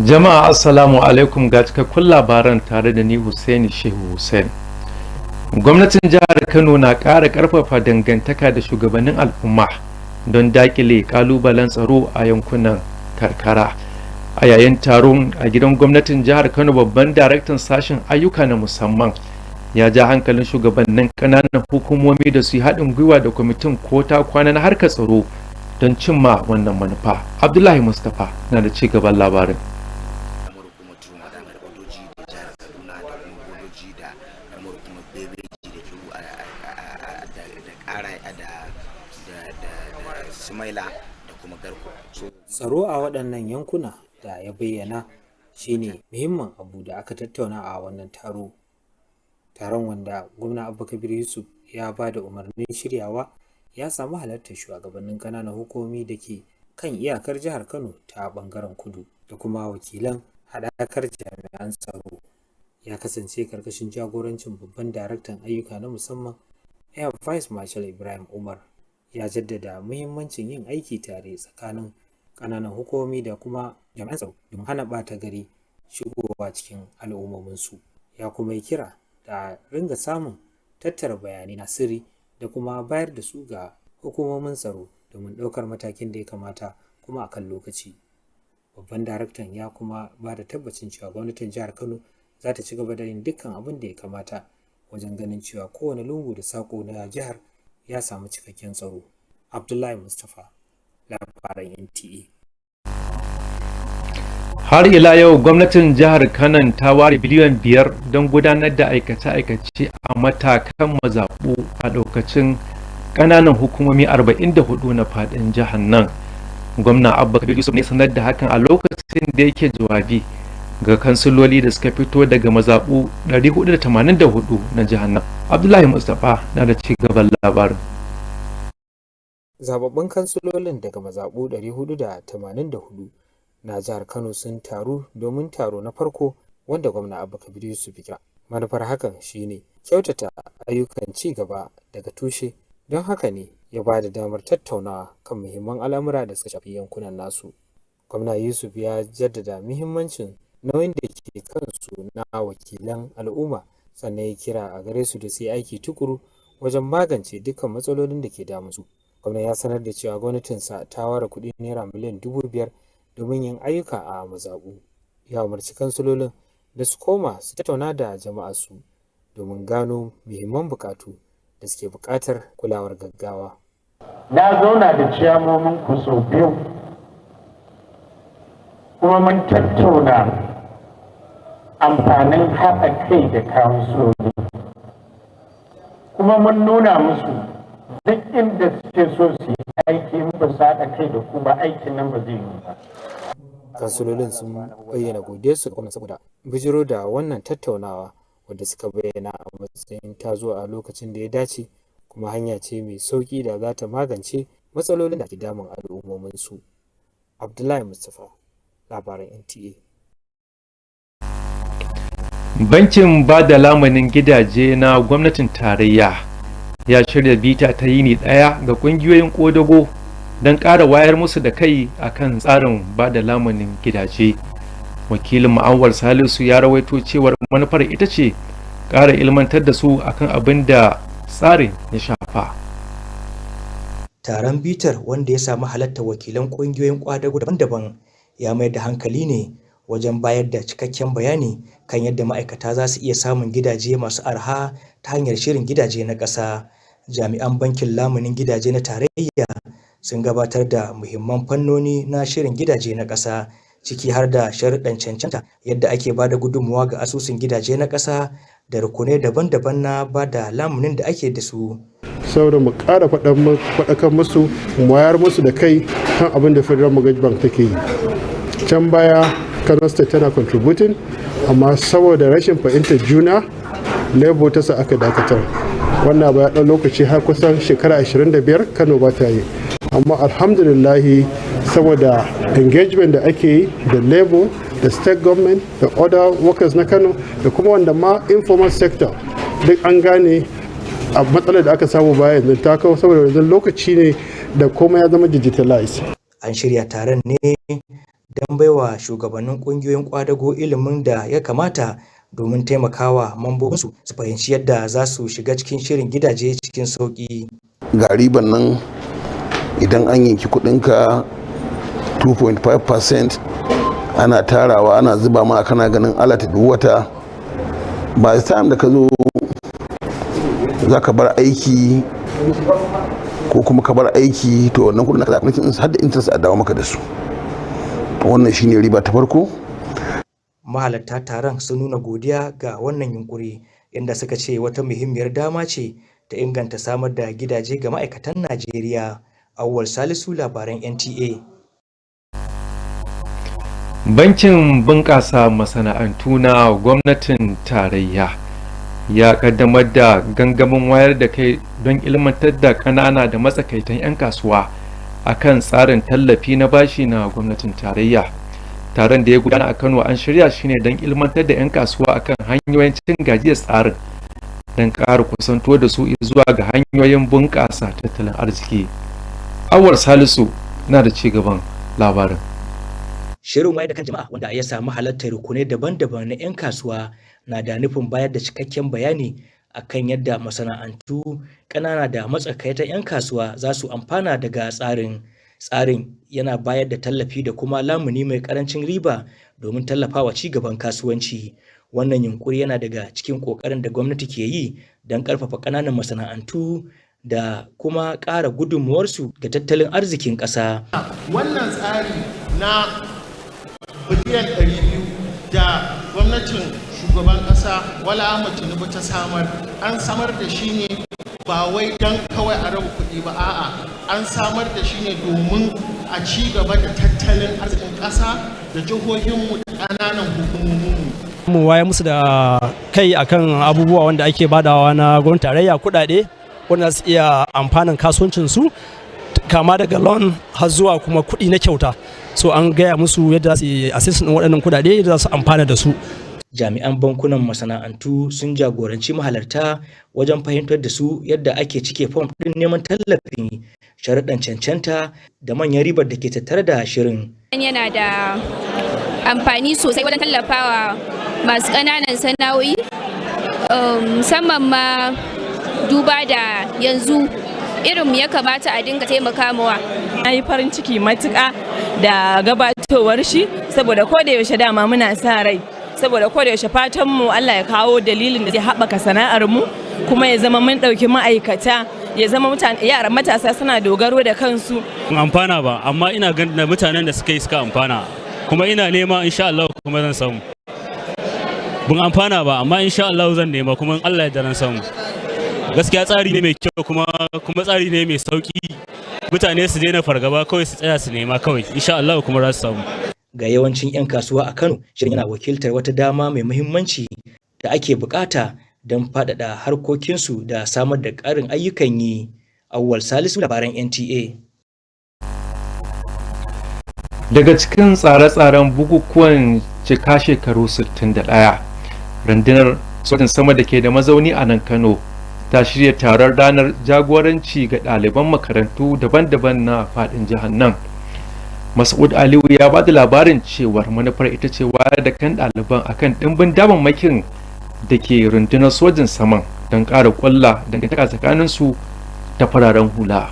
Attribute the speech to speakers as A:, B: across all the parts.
A: Jama'a assalamu alaikum ga cikakkun labaran tare da ni Hussaini Shehu Hussein. Gwamnatin jihar Kano na ƙara ƙarfafa dangantaka da shugabannin al'umma don dakile ƙalubalen tsaro a yankunan karkara. A yayin taron a gidan gwamnatin jihar Kano, babban daraktan sashen ayyuka na musamman ya ja hankalin shugabannin ƙananan hukumomi da su yi haɗin gwiwa da kwamitin kota kwana na harkar tsaro don cimma wannan manufa. Abdullahi Mustapha na da ci gaban labarin.
B: Tsaro a waɗannan yankuna da ya bayyana shine muhimmin abu da aka tattauna a wannan taron wanda gwamna Abba Kabir Yusuf ya ba da umarnin shiryawa ya samu halartar shugabannin ƙananan hukumomi da ke kan iyakar jihar Kano ta ɓangaren kudu da kuma wakilan haɗakar jami'an tsaro. Ya kasance karkashin jagorancin babban daraktan ayyuka na musamman Air Vice Marshal Ibrahim Umar. Ya jaddada muhimmancin yin aiki tare tsakanin ƙananan hukumomi da kuma jami'an tsaro don hana ɓata gari shigowa cikin al'ummominsu. Ya kuma yi kira da ringa samun tattara bayanai na sirri da kuma bayar da su ga hukumomin tsaro domin ɗaukar matakin da ya kamata kuma a kan lokaci. Babban daraktan ya kuma ba da tabbacin cewa gwamnatin jihar Kano za ta ci gaba da yin dukkan abin da ya kamata wajen ganin cewa kowane lungu da saƙo na jihar ya samu cikakken tsaro. Abdullahi Mustapha, labaran NTA.
A: Har ila yau gwamnatin jihar Kano ta ware biliyan 5 don gudanar da aikace-aikace a matakan mazaɓu a lokacin ƙananan hukumomi 44 na faɗin jihar nan. Gwamna Abba Kabir Yusuf ne sanar da hakan a lokacin da yake jawabi ga kansiloli da suka fito daga mazaɓu 484 na jihar nan. Abdullahi Mustapha na da ci gaban labarin.
B: Zababbun kansilolin daga mazaɓu 484 na jihar Kano sun taru domin taro na farko wanda gwamna Abba Kabir Yusuf ya. Manufar hakan shine kyautata ayyukan ci gaba daga tushe, don haka ne ya ba da damar tattaunawa kan muhimman al'amura da suka shafi yankunan nasu. Gwamna Yusuf ya jaddada muhimmancin nauyin da ke kansu na wakilan al'umma, sannan ya kira a gare su da su yi aiki tukuru wajen magance dukkan matsalolin da ke damunsu. Gwamna ya sanar da cewa gwamnatinsa ta ware kuɗi naira miliyan 5,000 domin yin ayyuka a mazaɓu. Ya umarci kansilolin da su koma su tattauna da jama'a su domin gano muhimman bukatu da suke buƙatar kulawar gaggawa.
C: Na zauna da ciyamomin ku sau biyu kuma mun tattauna amfanin haɗa kai da kansiloli, kuma mun nuna musu duk inda suke so su yi aiki in ba su haɗa kai da ku ba, aikin nan ba zai yi ba.
B: Kansilolin sun bayyana godiyarsu ga saboda bijiro da wannan tattaunawa wadda suka bayyana a matsayin ta zo a lokacin da ya dace kuma hanya ce mai sauƙi da za ta magance matsalolin da ke damun al'ummominsu. Abdullahi Mustapha, labaran NTA.
A: Bankin ba da lamunin gidaje na gwamnatin tarayya ya shirya bita ta yini ɗaya ga ƙungiyoyin ƙodago don ƙara wayar musu da kai akan tsarin ba da lamunin gidaje. Wakilin Ma'awar Salisu ya rawaito cewar manufar ita ce ƙara ilmantar da su akan abin da tsarin ya shafa.
D: Taron bitar, wanda ya samu halartar wakilan ƙungiyoyin ƙwadago daban-daban, ya mayar da hankali ne wajen bayar da cikakken bayani kan yadda ma'aikata za su iya samun gidaje masu arha ta hanyar shirin gidaje na ƙasa. Jami'an bankin lamunin gidaje na tarayya sun gabatar da muhimman fannoni na shirin gidaje na ƙasa, ciki har da sharuɗan cancanta, yadda ake ba da gudunmuwa ga asusun gidaje na ƙasa da rukunai daban-daban na ba da lamunin da ake da su.
E: Saboda mu ƙara faɗakan musu, mu wayar musu da kai kan abin da Federal Mortgage Bank take yi. Can baya Kano State tana contributing, amma saboda rashin fahimtar juna Labour ta sa aka dakatar. Wannan ba ya ɗan lokaci har kusan shekara 25 Kano ba ta yi. Amma alhamdulillahi, saboda engagement da ake yi da Labour da state government da other workers na Kano da kuma wanda ma informal sector, duk an gane a matsalar da aka samu baya yanzu ta kawo, saboda yanzu lokaci ne da komai ya zama digitalized.
D: An shirya taron ne don baiwa shugabannin ƙungiyoyin ƙwadago ilimin da ya kamata domin taimakawa mambobinsu su fahimci yadda za su shiga cikin shirin gidaje cikin sauƙi.
F: Ga riban nan idan an yanki kuɗinka 2.5% ana tarawa ana zuba ma kana ganin alata duk wata, ba da time da ka zo za ka bar aiki ko kuma ka bar aiki to wannan kudin da ka har da interest a dawo maka da su. Wannan shine riba ta farko.
D: Mahalarta taron sun nuna godiya ga wannan yunkuri inda suka ce wata muhimmiyar dama ce ta inganta samar da gidaje ga ma'aikatan Najeriya. Awwal Salisu, labaran NTA.
A: Bankin bunƙasa masana'antu na gwamnatin tarayya ya kaddamar da gangamin wayar da kai don ilmantar da ƙanana da matsakaitan 'yan kasuwa akan tsarin tallafi na bashi na gwamnatin tarayya. Taron da ya gudana a Kano an shirya shi ne don ilmantar da 'yan kasuwa akan hanyoyin cin gajiyar tsarin don ƙara kusanto da su zuwa ga hanyoyin bunƙasa tattalin arziki. Awar Salisu na da ci gaban labarin.
D: Shirin wayar da kan jama'a wanda ya samu halartar rukunai daban-daban na 'yan kasuwa na da nufin bayar da cikakken bayani akan yadda masana'antu ƙanana da matsakaitan 'yan kasuwa za su amfana daga tsarin. Tsarin yana bayar da tallafi da kuma lamuni mai ƙarancin riba domin tallafawa ci gaban kasuwanci. Wannan yunkuri yana daga cikin ƙoƙarin da gwamnati ke yi don ƙarfafa ƙananan masana'antu da kuma ƙara gudunmuwarsu ga tattalin arzikin ƙasa.
G: Wannan tsari na biliyan 200 da gwamnatin shugaban ƙasa Bola Ahmed Tinubu ta samar, an samar da shi ne ba wai don kawai a raba kuɗi ba, a'a an samar da shi ne domin a ci gaba da tattalin arzikin ƙasa da jihohinmu da ƙananan hukumominmu.
H: Mu waye musu da kai akan abubuwa wanda ake badawa na gwamnatin tarayya, kuɗaɗe wanda su iya amfanin kasuwancinsu kama daga loan har zuwa kuma kuɗi na kyauta. So an gaya musu yadda za su yi assessment waɗannan kuɗaɗe yadda za su amfana da su.
D: Jami'an bankunan masana'antu sun jagoranci mahalarta wajen fahimtar da su yadda ake cike fom ɗin neman tallafin, sharuɗan cancanta da manyan ribar da ke tattare da shirin.
I: Yana da amfani sosai wajen tallafawa masu ƙananan sana'o'i, musamman ma duba da yanzu irin ya kamata a dinga taimaka mawa.
J: Na yi farin ciki matuƙa da gabatowar shi, saboda ko da yaushe dama muna sa rai, saboda ko da yaushe fatan mu Allah ya kawo dalilin da zai haɓaka sana'ar mu, kuma ya zama mun ɗauki ma'aikata, ya zama yaran matasa suna dogaro da kansu.
K: Ban amfana ba, amma ina ganin da mutanen da suka yi suka amfana, kuma ina nema insha Allah kuma zan samu. Ban amfana ba, amma insha Allah zan nema kuma Allah ya daren samu. Gaskiya tsari ne mai kyau kuma tsari ne mai sauki. Mutane su daina fargaba, kawai su tsaya su nema kawai, insha Allah kuma za su samu.
D: Ga yawancin 'yan kasuwa a Kano, shirin yana wakiltar wata dama mai muhimmanci da ake bukata don faɗaɗa harkokinsu da samar da ƙarin ayyukan yi. Awwal Salisu, labaran NTA.
A: Daga cikin tsare-tsaren bukukuwan cika shekaru 61, rundunar sojin sama da ke da mazauni a nan Kano ta shirya taron ranar jagoranci ga ɗaliban makarantu daban-daban na faɗin jihar nan. Mas'ud Aliyu ya ba da labarin cewar manufar ita ce wayar da kan ɗaliban akan ɗimbin damammakin da ke rundunar sojin saman don ƙara ƙwalla dangantaka tsakaninsu da fararen hula.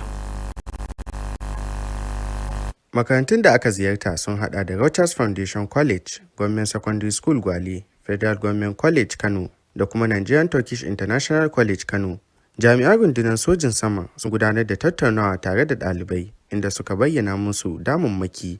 L: Makarantun da aka ziyarta sun hada da Rochas Foundation College, Government Secondary School Gwale, Federal Government College Kano da kuma Nigerian Turkish International College Kano. Jami'an rundunar sojin sama sun gudanar da tattaunawa tare da ɗalibai inda suka bayyana musu damammaki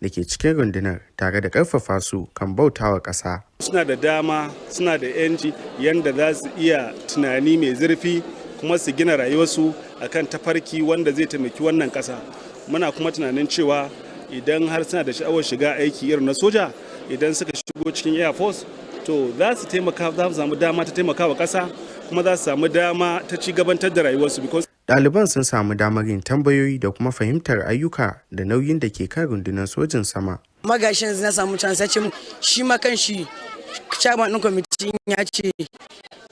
L: da ke cikin rundunar tare da ƙarfafa su kan bautawa ƙasa.
M: Suna da dama, suna da 'yanci yadda za su iya tunani mai zurfi kuma su gina rayuwarsu akan tafarki wanda zai taimaki wannan ƙasa. Muna kuma tunanin cewa idan har suna da sha'awar shiga aiki irin na soja, idan suka shigo cikin Air Force, to za su samu dama ta taimaka wa ƙasa, kuma za su samu dama ta ci gabantar da rayuwarsu.
L: Ɗaliban sun samu damar yin tambayoyi da kuma fahimtar ayyuka da nauyin da ke kan rundunar sojin sama.
N: Magashin na samu cansacin shi ma kan shi chairman ɗin kwamitin ya ce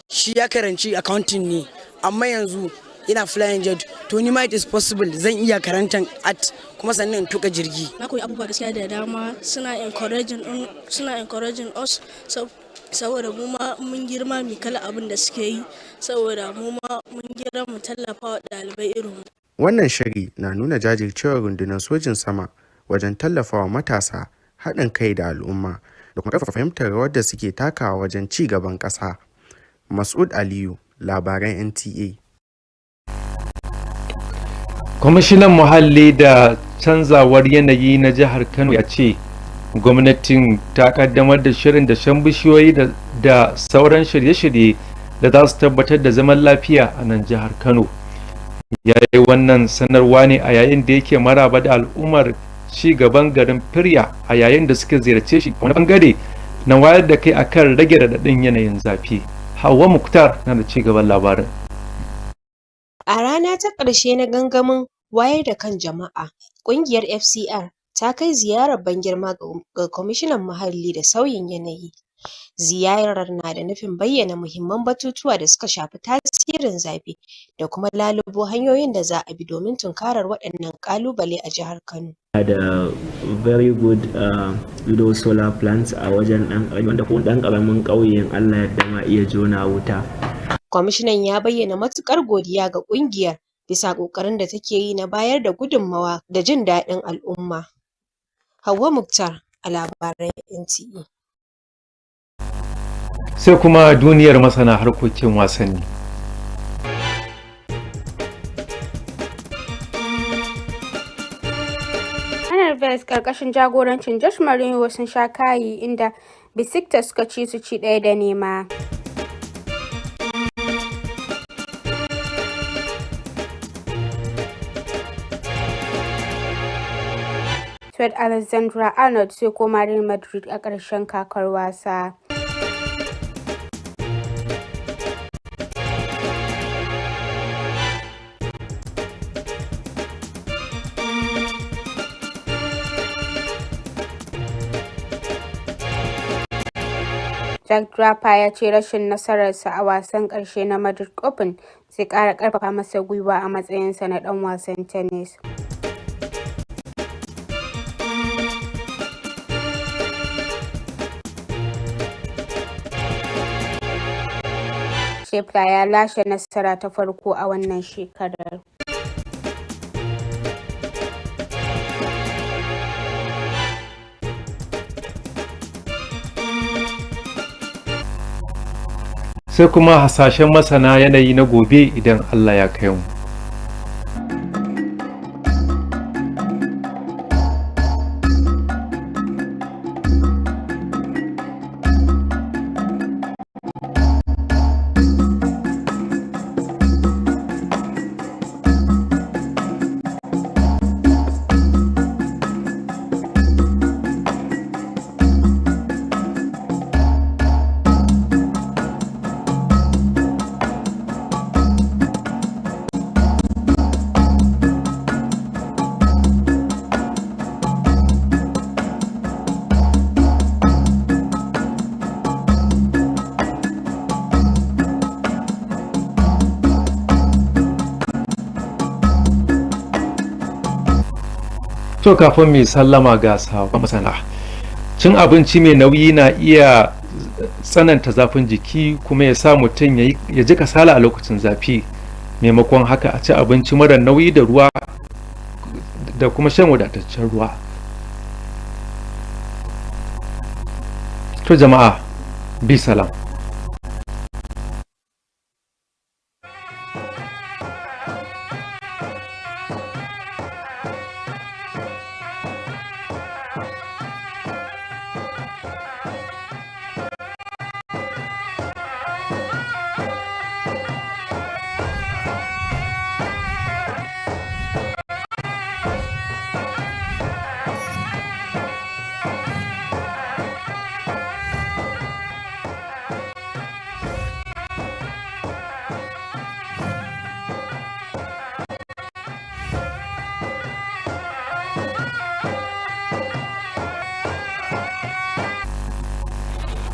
N: shi ya karanci accounting ne, amma yanzu ina flying jet to ni ma it is possible zan iya karantar art kuma sannan in tuka jirgi.
O: Na koyi abubuwa gaskiya da dama, suna encouraging us saboda mu ma mun girma mu kala abin da suke yi, saboda mu ma mun girma mu tallafa wa ɗalibai irin mu.
L: Wannan shiri na nuna jajircewar rundunar sojin sama wajen tallafawa matasa, haɗin kai da al'umma da kuma ƙarfafa fahimtar rawar da suke takawa wajen ci gaban ƙasa. Mas'ud Aliyu, labaran NTA.
A: Kwamishinan Muhalli da Canzawar Yanayi na Jihar Kano ya ce gwamnatin ta kaddamar da shirin dashen bishiyoyi da sauran shirye-shirye da za su tabbatar da zaman lafiya a nan jihar Kano. Ya yi wannan sanarwa ne a yayin da yake maraba da al'ummar ci gaban garin Firya a yayin da suka ziyarce shi wani bangare na wayar da kai akan rage radadin yanayin zafi. Hauwa Muktar na da ci gaban labarin.
P: A rana ta ƙarshe na gangamin wayar da kan jama'a, ƙungiyar FCR ta kai ziyarar ban girma ga Kwamishinan Muhalli da Sauyin Yanayi. Ziyarar na da nufin bayyana muhimman batutuwa da suka shafi tasirin zafi da kuma lalubo hanyoyin da za a bi domin tunkarar waɗannan ƙalubale a jihar Kano.
Q: Da very good solar plants a wajen wanda ko ɗan ƙaramin ƙauyen Allah yadda ma iya jona wuta.
P: Kwamishinan ya bayyana matuƙar godiya ga ƙungiyar bisa ƙoƙarin da take yi na bayar da gudunmawa da jin daɗin al'umma. Hauwa Muktar a labaran NTA.
A: Sai kuma duniyar masana harkokin wasanni.
R: Bears karkashin jagorancin Josh Mourinho sun sha kayi inda Besiktas suka ci su ci 1-0. Trent Alexander-Arnold sai koma Real Madrid a ƙarshen kakar wasa. Jack Draper ya ce rashin nasararsa a wasan ƙarshe na Madrid Open zai ƙara ƙarfafa masa gwiwa a matsayinsa na ɗan wasan tennis. Scheffler ya lashe nasara ta farko a wannan shekarar.
A: Sai kuma hasashen masana yanayi na gobe idan Allah ya kai mu. To kafin mai sallama ga sabon masana, cin abinci mai nauyi na iya tsananta zafin jiki kuma ya sa mutum ya ji kasala a lokacin zafi. Maimakon haka a ci abinci mara nauyi da ruwa da kuma shan wadataccen ruwa. To jama'a, bi salam.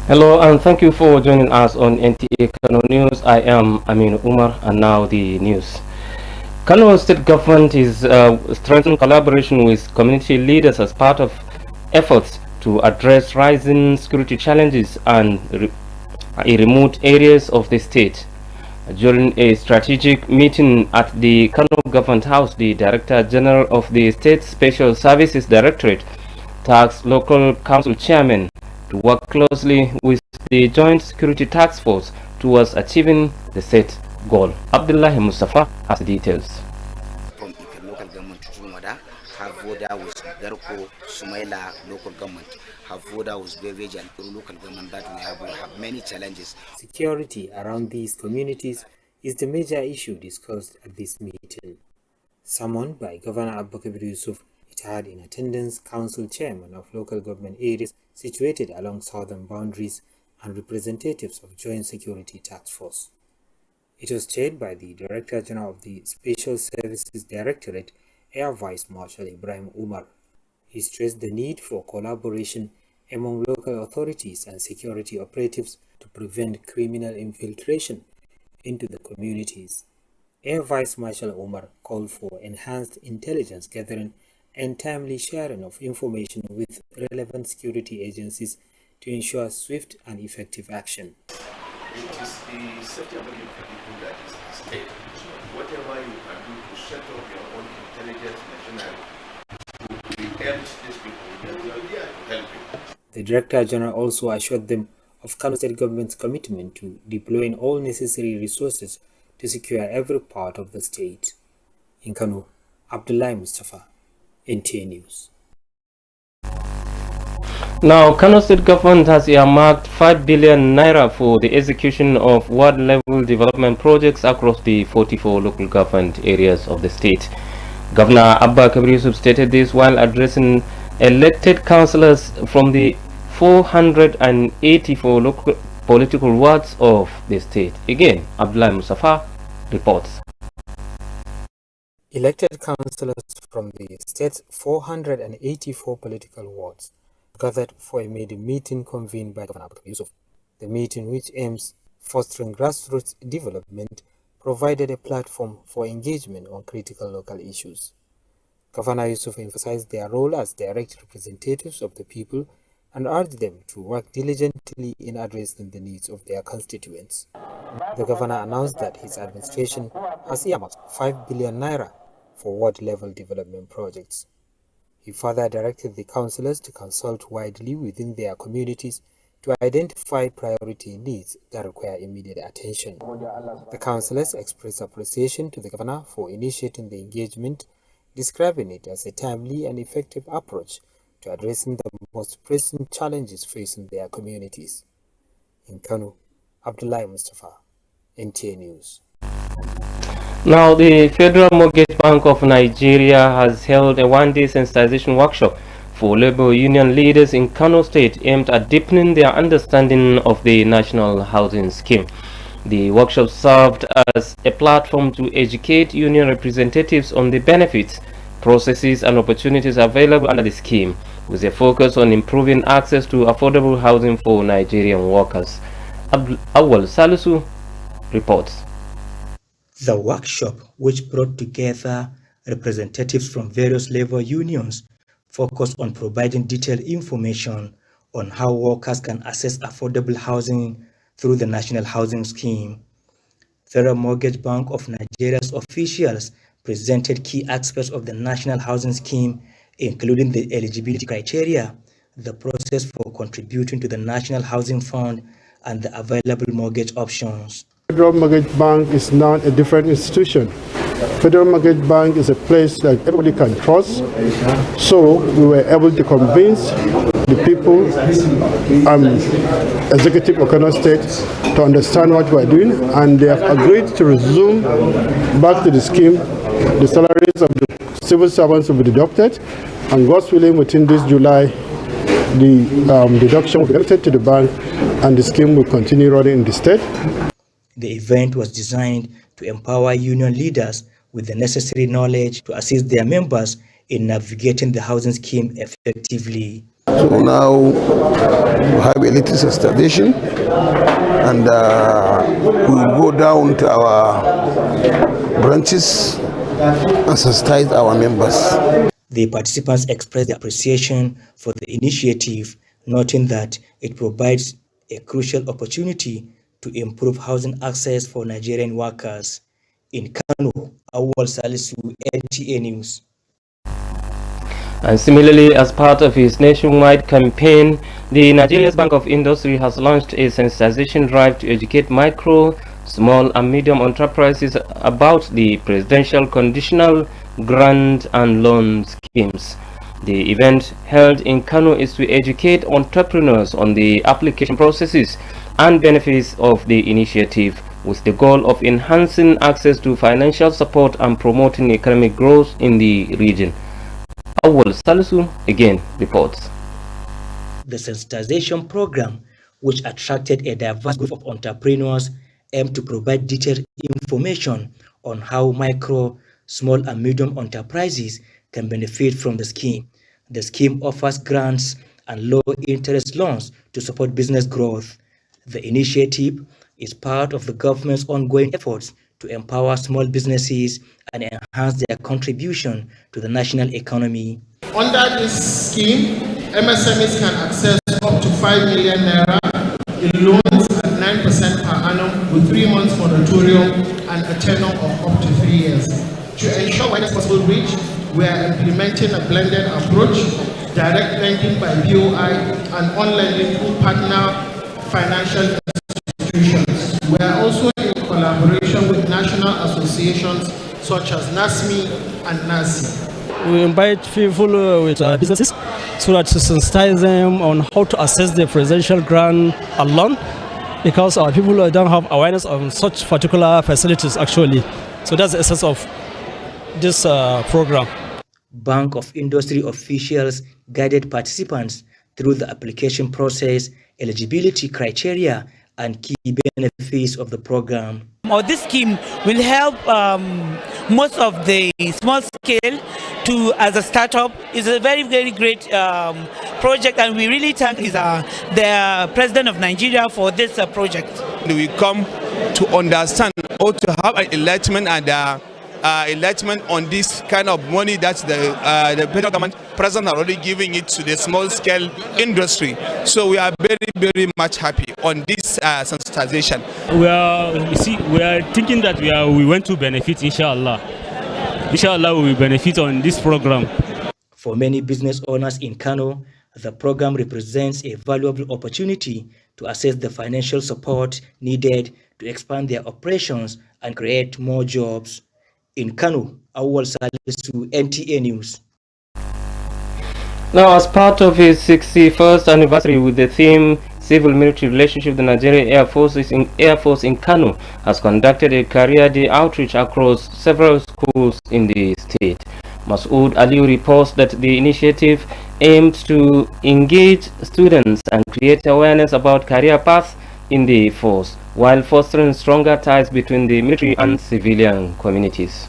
S: Hello and thank you for joining us on NTA Kano News. I am Amin Umar and now the news. Kano State Government is strengthening collaboration with community leaders as part of efforts to address rising security challenges and in remote areas of the state. During a strategic meeting at the Kano Government House, the Director General of the State Special Services Directorate tasked local council chairmen to work closely with the Joint Security Task Force towards achieving the set goal. Abdullahi Mustafa has the details.
T: From Iker local government to Jumada, have Voda with Garko, Sumaila local government, have Voda with Beverage and Kuru local government that we have many challenges.
B: Security around these communities is the major issue discussed at this meeting. Summoned by Governor Abubakar Yusuf, it had in attendance council chairmen of local government areas situated along southern boundaries and representatives of Joint Security Task Force. It was chaired by the Director General of the Special Services Directorate, Air Vice Marshal Ibrahim Umar. He stressed the need for collaboration among local authorities and security operatives to prevent criminal infiltration into the communities. Air Vice Marshal Umar called for enhanced intelligence gathering and timely sharing of information with relevant security agencies to ensure swift and effective action.
U: It is the safety of the people that is at stake. Whatever you can do to set up your own intelligence machinery to preempt these people, we are here to help you.
B: The Director General also assured them of Kano State Government's commitment to deploying all necessary resources to secure every part of the state. In Kano, Abdullahi Mustafa, NTA News.
S: Now, Kano State Government has earmarked 5 billion naira for the execution of ward-level development projects across the 44 local government areas of the state. Governor Abubakar Yusuf stated this while addressing elected councillors from the 484 local political wards of the state. Again, Abdullah Mustafa reports.
B: Elected councillors from the state's 484 political wards gathered for a meeting convened by Governor Abubakar Yusuf. The meeting, which aims fostering grassroots development, provided a platform for engagement on critical local issues. Governor Yusuf emphasized their role as direct representatives of the people and urged them to work diligently in addressing the needs of their constituents. The governor announced that his administration has earmarked 5 billion naira for ward-level development projects. He further directed the councillors to consult widely within their communities to identify priority needs that require immediate attention. The councillors expressed appreciation to the governor for initiating the engagement, describing it as a timely and effective approach to addressing the most pressing challenges facing their communities. In Kano, Abdullahi Mustafa, NTA News.
S: Now, the Federal Mortgage Bank of Nigeria has held a one-day sensitization workshop for labor union leaders in Kano State aimed at deepening their understanding of the National Housing Scheme. The workshop served as a platform to educate union representatives on the benefits, processes and opportunities available under the scheme, with a focus on improving access to affordable housing for Nigerian workers. Awal Salisu reports.
D: The workshop, which brought together representatives from various labor unions, focused on providing detailed information on how workers can access affordable housing through the National Housing Scheme. Federal Mortgage Bank of Nigeria's officials presented key aspects of the National Housing Scheme, including the eligibility criteria, the process for contributing to the National Housing Fund, and the available mortgage options.
E: Federal Mortgage Bank is now a different institution. Federal Mortgage Bank is a place that everybody can trust. So we were able to convince the people executive of Kano State to understand what we are doing, and they have agreed to resume back to the scheme. The salaries of the civil servants will be deducted, and God's willing, within this July, the deduction will be deducted to the bank, and the scheme will continue running in the state.
D: The event was designed to empower union leaders with the necessary knowledge to assist their members in navigating the housing scheme effectively.
F: So now we have a little sensitization, and we will go down to our branches and sensitize our members.
D: The participants expressed their appreciation for the initiative, noting that it provides a crucial opportunity to improve housing access for Nigerian workers. In Kano, Awal Salisu, NTA News.
S: And similarly, as part of his nationwide campaign, the Nigeria's Bank of Industry has launched a sensitization drive to educate micro, small and medium enterprises about the presidential conditional grant and loan schemes. The event held in Kano is to educate entrepreneurs on the application processes and benefits of the initiative, with the goal of enhancing access to financial support and promoting economic growth in the region. Awal Salisu again reports.
D: The sensitization program, which attracted a diverse group of entrepreneurs, aimed to provide detailed information on how micro, small and medium enterprises can benefit from the scheme. The scheme offers grants and low-interest loans to support business growth. The initiative is part of the government's ongoing efforts to empower small businesses and enhance their contribution to the national economy.
G: Under this scheme, MSMEs can access up to 5 million naira in loans at 9% per annum with 3 months moratorium and a tenure of up to 3 years. To ensure widest possible reach, we are implementing a blended approach, direct lending by BOI and on-lending through partner financial institutions. We are also in collaboration with national associations such as NASME and NASI.
H: We invite people with businesses so that to sensitize them on how to access the presidential grant and loan, because our people don't have awareness on such particular facilities actually. So that's the essence of this program.
D: Bank of Industry officials guided participants through the application process, eligibility criteria, and key benefits of the program.
C: This scheme will help most of the small scale to, as a startup. It's a very, very great project, and we really thank the President of Nigeria for this project.
V: We come to understand or to have an enlightenment and enlightenment on this kind of money that the federal government president are already giving it to the small scale industry. So we are very, very much happy on this sensitization.
K: We are thinking that we want to benefit, inshallah. Inshallah, we will benefit on this program.
D: For many business owners in Kano, the program represents a valuable opportunity to access the financial support needed to expand their operations and create more jobs. In Kano, Awal Salisu, NTA News.
S: Now, as part of his 61st anniversary with the theme Civil-Military Relationship, the Nigerian Air Force in Kano has conducted a career day outreach across several schools in the state. Masood Aliu reports that the initiative aims to engage students and create awareness about career paths in the force, while fostering stronger ties between the military and civilian communities.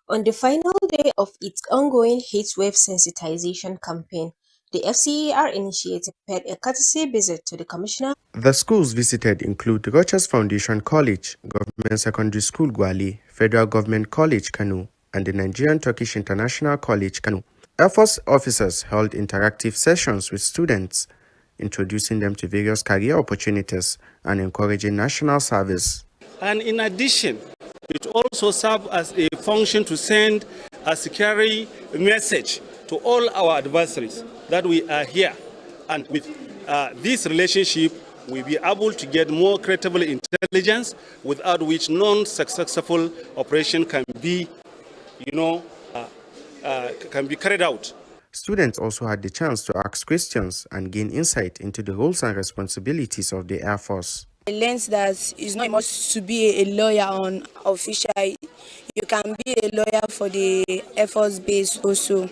P: On the final day of its ongoing heatwave sensitization campaign, the FCER initiative paid a courtesy visit to the Commissioner.
L: The schools visited include Rochas Foundation College, Government Secondary School Gwali, Federal Government College Kano, and the Nigerian Turkish International College Kano. Air Force officers held interactive sessions with students, introducing them to various career opportunities and encouraging national service.
M: And in addition, it also serves as a function to send a scary message to all our adversaries that we are here. And with this relationship, we'll be able to get more credible intelligence, without which non-successful operation can be, can be carried out.
L: Students also had the chance to ask questions and gain insight into the roles and responsibilities of the Air Force.
N: I learned that it's not much to be a lawyer on official. You can be a lawyer for the Air Force base also.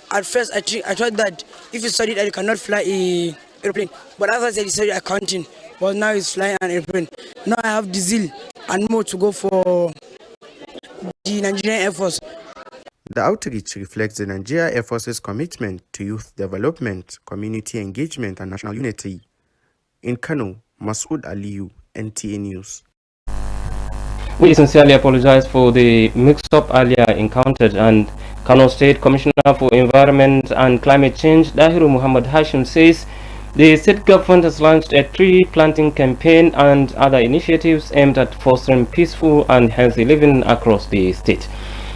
N: At first, I thought that if you studied that you cannot fly an airplane. But after I said you studied accounting, but now it's flying an airplane. Now I have the zeal and more to go for the Nigerian Air Force.
L: The outreach reflects the Nigerian Air Force's commitment to youth development, community engagement, and national unity. In Kano, Masood Aliu, NTA News.
S: We sincerely apologize for the mix-up earlier encountered, and Kano State Commissioner for Environment and Climate Change, Dahiru Muhammad Hashim, says the state government has launched a tree planting campaign and other initiatives aimed at fostering peaceful and healthy living across the state.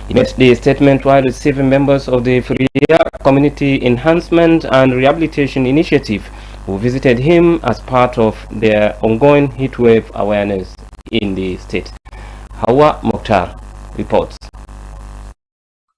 S: He made the statement while receiving members of the Furia Community Enhancement and Rehabilitation Initiative who visited him as part of their ongoing heatwave awareness in the state. Hawa Mokhtar reports.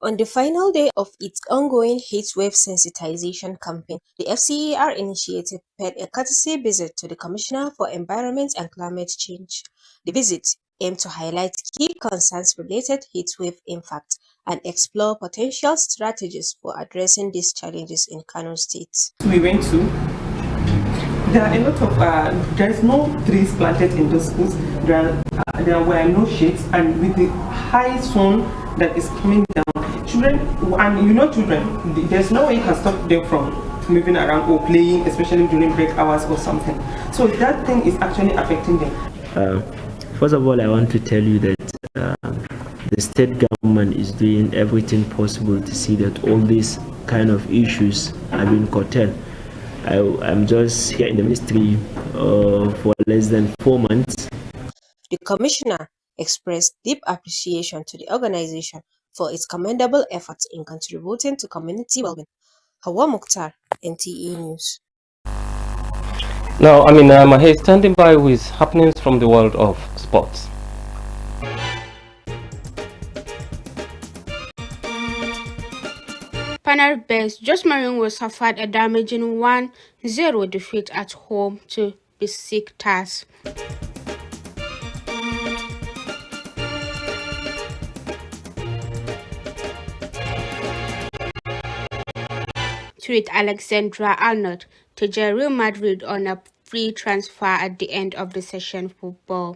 P: On the final day of its ongoing heatwave sensitization campaign, the FCER initiative paid a courtesy visit to the Commissioner for Environment and Climate Change. The visit aimed to highlight key concerns related heatwave impact and explore potential strategies for addressing these challenges in Kano State.
I: We went to, there are a lot of, there is no trees planted in those schools, there were no shades, and with the high sun that is coming down, children, and you know children, there's no way you can stop them from moving around or playing, especially during break hours or something. So that thing is actually affecting them.
Q: First of all, I want to tell you that the state government is doing everything possible to see that all these kind of issues are being curtailed. I'm just here in the ministry for less than 4 months.
P: The commissioner expressed deep appreciation to the organization for its commendable efforts in contributing to community well-being. Hawa Mokhtar, NTA News.
S: Now, Mahe is standing by with happenings from the world of sports.
R: Panel-based Jos Mourinho suffered a damaging 1-0 defeat at home to Besiktas. Tweet Alexandra Arnold to Real Madrid on a free transfer at the end of the session football.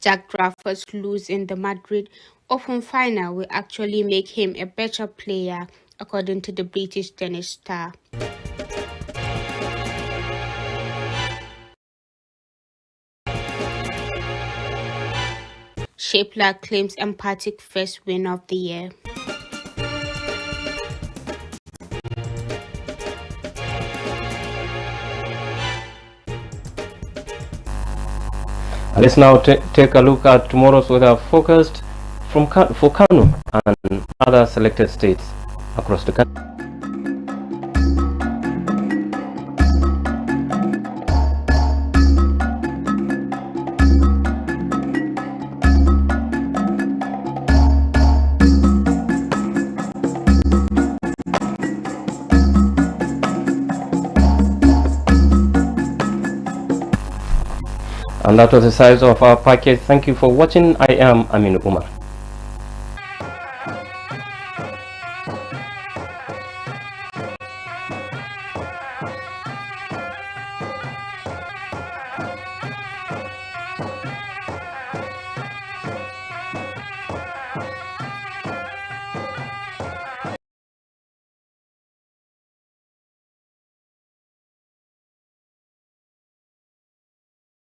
R: Jack Draffer's lose in the Madrid Open final will actually make him a better player, according to the British tennis star. Shapler claims emphatic first win of the year.
S: Let's now take a look at tomorrow's weather forecast for Kano and other selected states across the country. And that was the size of our package. Thank you for watching. I am Aminu Umar.